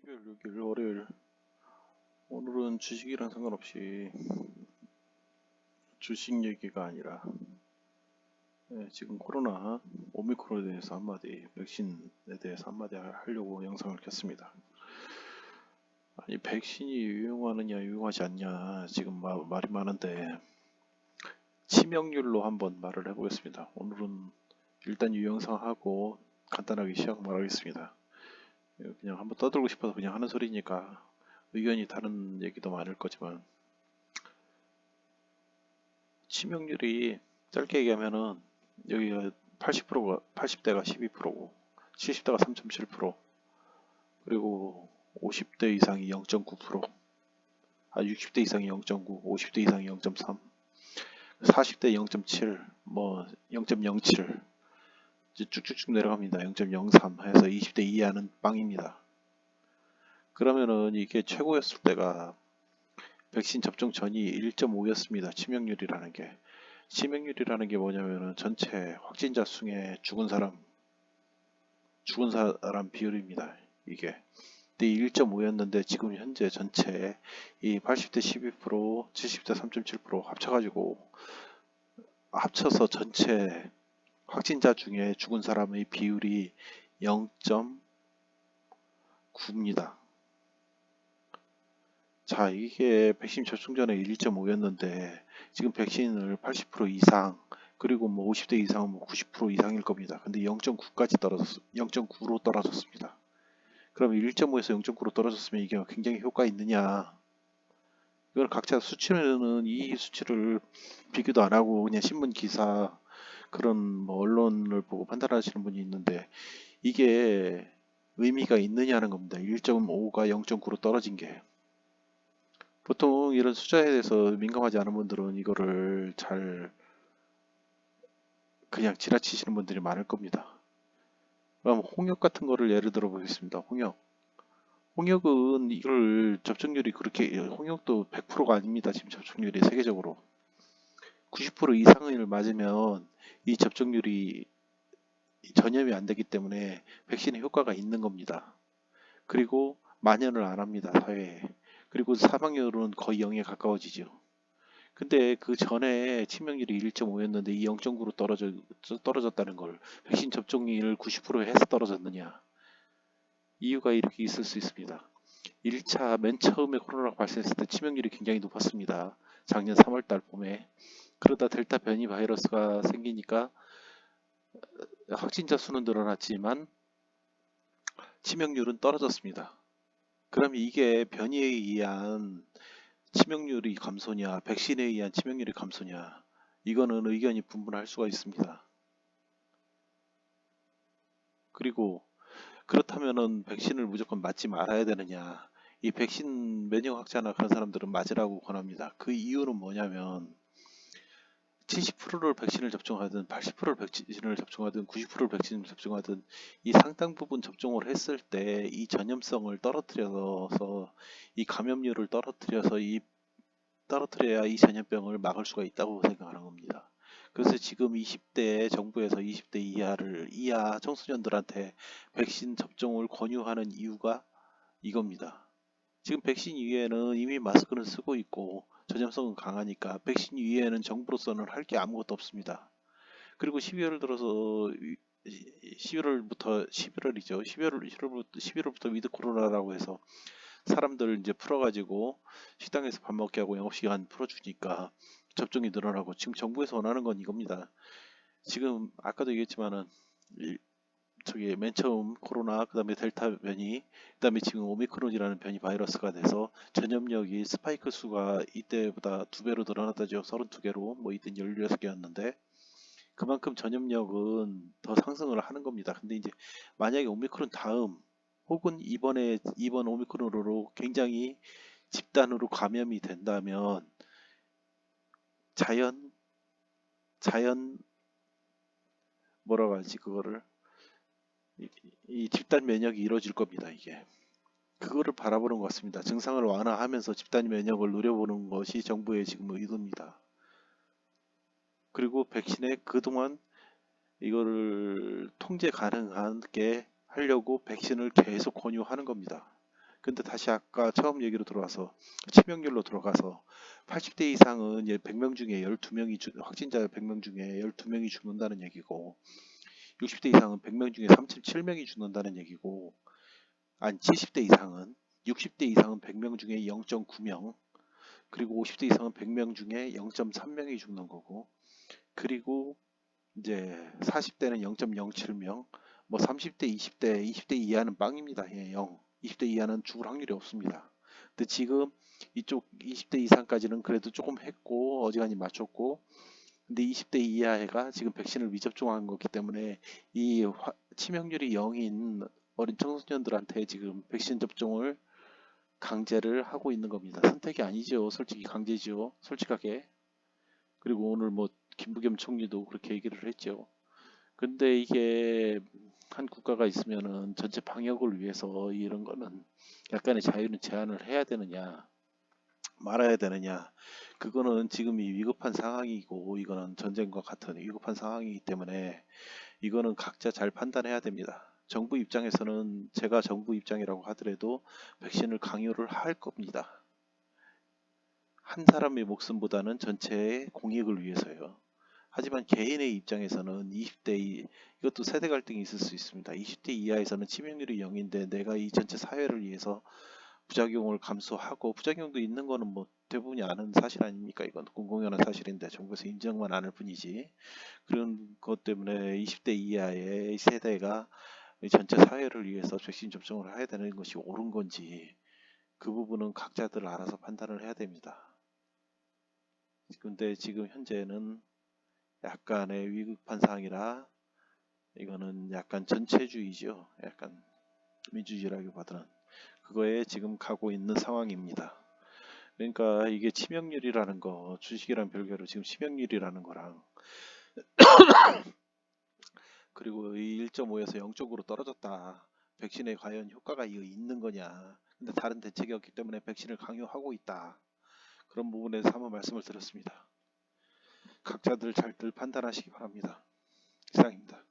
12월 6일 월요일. 오늘은 주식이랑 상관없이 주식 얘기가 아니라 지금 코로나 오미크론에 대해서 한마디, 백신에 대해서 한마디 하려고 영상을 켰습니다. 아니, 백신이 유용하느냐 유용하지 않냐 지금 말이 많은데 치명률로 한번 말을 해보겠습니다. 오늘은 일단 이 영상 하고 간단하게 시작 말하겠습니다. 그냥 한번 떠들고 싶어서 그냥 하는 소리니까 의견이 다른 얘기도 많을 거지만, 치명률이 짧게 얘기하면은 여기가 80%가 80대가 12%고 70대가 3.7%, 그리고 50대 이상이 0.9%, 60대 이상이 0.9, 50대 이상이 0.3, 40대 0.7, 뭐 0.07, 이제 쭉쭉쭉 내려갑니다. 0.03 해서 20대 이하는 빵입니다. 그러면은 이게 최고였을 때가 백신 접종 전이 1.5였습니다. 치명률이라는 게 뭐냐면은 전체 확진자 중에 죽은 사람 비율입니다. 이게. 근데 1.5였는데 지금 현재 전체 이 80대 12%, 70대 3.7% 합쳐서 전체 확진자 중에 죽은 사람의 비율이 0.9입니다. 자, 이게 백신 접종 전에 1.5였는데 지금 백신을 80% 이상, 그리고 뭐 50대 이상은 뭐 90% 이상일 겁니다. 근데 0.9로 떨어졌습니다. 그럼 1.5에서 0.9로 떨어졌으면 이게 굉장히 효과 있느냐? 이걸 각자 수치는 이 수치를 비교도 안 하고 그냥 신문 기사, 그런 뭐 언론을 보고 판단하시는 분이 있는데, 이게 의미가 있느냐는 겁니다. 1.5가 0.9로 떨어진 게. 보통 이런 숫자에 대해서 민감하지 않은 분들은 이거를 잘 그냥 지나치시는 분들이 많을 겁니다. 그럼 홍역 같은 거를 예를 들어 보겠습니다. 홍역은 이걸 접종률이 그렇게, 홍역도 100%가 아닙니다. 지금 접종률이 세계적으로 90% 이상을 맞으면 이 접종률이 전염이 안 되기 때문에 백신의 효과가 있는 겁니다. 그리고 만연을 안 합니다, 사회에. 그리고 사망률은 거의 0에 가까워지죠. 근데 그 전에 치명률이 1.5였는데 이 0.9로 떨어졌다는 걸, 백신 접종률 90%에 해서 떨어졌느냐? 이유가 이렇게 있을 수 있습니다. 1차 맨 처음에 코로나가 발생했을 때 치명률이 굉장히 높았습니다. 작년 3월달 봄에. 그러다 델타 변이 바이러스가 생기니까 확진자 수는 늘어났지만 치명률은 떨어졌습니다. 그럼 이게 변이에 의한 치명률이 감소냐, 백신에 의한 치명률이 감소냐, 이거는 의견이 분분할 수가 있습니다. 그리고 그렇다면은 백신을 무조건 맞지 말아야 되느냐? 이 백신 면역학자나 그런 사람들은 맞으라고 권합니다. 그 이유는 뭐냐면 70%를 백신을 접종하든 80%를 백신을 접종하든 90%를 백신을 접종하든 이 상당 부분 접종을 했을 때 이 전염성을 떨어뜨려서 이 감염률을 떨어뜨려야 이 전염병을 막을 수가 있다고 생각하는 겁니다. 그래서 지금 20대 정부에서 20대 이하 청소년들한테 백신 접종을 권유하는 이유가 이겁니다. 지금 백신 이외에는 이미 마스크는 쓰고 있고 전염성은 강하니까 백신 이외에는 정부로서는 할 게 아무것도 없습니다. 그리고 12월 들어서 11월이죠. 11월부터 위드 코로나라고 해서 사람들 이제 풀어가지고 식당에서 밥 먹게 하고 영업시간 풀어주니까 접종이 늘어나고, 지금 정부에서 원하는 건 이겁니다. 지금 아까도 얘기했지만은 저기 맨 처음 코로나, 그다음에 델타 변이, 그다음에 지금 오미크론이라는 변이 바이러스가 돼서 전염력이 스파이크 수가 이때보다 2배로 늘어났다죠. 32개로, 뭐 이때 16개였는데 그만큼 전염력은 더 상승을 하는 겁니다. 근데 이제 만약에 오미크론 다음 혹은 이번 오미크론으로 굉장히 집단으로 감염이 된다면 자연 뭐라고 하지, 그거를, 이 집단 면역이 이루어질 겁니다. 이게 그거를 바라보는 것 같습니다. 증상을 완화하면서 집단 면역을 누려보는 것이 정부의 지금 의도입니다. 그리고 백신에 그동안 이거를 통제 가능하게 하려고 백신을 계속 권유하는 겁니다. 근데 다시 아까 처음 얘기로 들어와서 치명률로 들어가서 80대 이상은 100명 중에 12명이 확진자 100명 중에 12명이 죽는다는 얘기고 60대 이상은 100명 중에 37명이 죽는다는 얘기고 아니 70대 이상은 60대 이상은 100명 중에 0.9명 그리고 50대 이상은 100명 중에 0.3명이 죽는 거고 그리고 이제 40대는 0.07명 뭐 30대 20대 이하는 빵입니다. 예, 0 20대 이하는 죽을 확률이 없습니다. 근데 지금 이쪽 20대 이상까지는 그래도 조금 했고 어지간히 맞췄고 근데 20대 이하가 지금 백신을 미접종한 거기 때문에 이 치명률이 0인 어린 청소년들한테 지금 백신 접종을 강제를 하고 있는 겁니다. 선택이 아니죠. 솔직히 강제죠. 솔직하게. 그리고 오늘 뭐 김부겸 총리도 그렇게 얘기를 했죠. 근데 이게 한 국가가 있으면은 전체 방역을 위해서 이런 거는 약간의 자유는 제한을 해야 되느냐 말아야 되느냐 그거는 지금이 위급한 상황이고 이거는 전쟁과 같은 위급한 상황이기 때문에 이거는 각자 잘 판단해야 됩니다. 정부 입장에서는 제가 정부 입장이라고 하더라도 백신을 강요를 할 겁니다. 한 사람의 목숨보다는 전체의 공익을 위해서요. 하지만 개인의 입장에서는 20대 이것도 세대 갈등이 있을 수 있습니다. 20대 이하에서는 치명률이 0인데 내가 이 전체 사회를 위해서 부작용을 감수하고 부작용도 있는 거는 뭐 대부분이 아는 사실 아닙니까? 이건 공공연한 사실인데 정부에서 인정만 안 할 뿐이지. 그런 것 때문에 20대 이하의 세대가 이 전체 사회를 위해서 백신 접종을 해야 되는 것이 옳은 건지 그 부분은 각자들 알아서 판단을 해야 됩니다. 근데 지금 현재는 약간의 위급한 상황이라 이거는 약간 전체주의죠. 약간 민주주의라기보다는 그거에 지금 가고 있는 상황입니다. 그러니까 이게 치명률이라는 거 주식이랑 별개로 지금 치명률이라는 거랑 그리고 이 1.5에서 0쪽으로 떨어졌다. 백신에 과연 효과가 이거 있는 거냐. 근데 다른 대책이 없기 때문에 백신을 강요하고 있다. 그런 부분에서 한번 말씀을 드렸습니다. 각자들 잘들 판단하시기 바랍니다. 이상입니다.